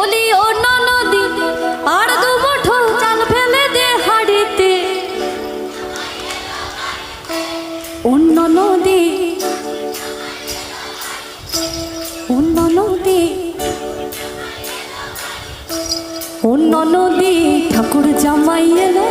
বলি অন্য নদী আর দু মুঠো চাল ফেলে দে হাড়িতে। অন্য নদী অন্য নদী অন্য নদী ঠাকুর জামাই এলো।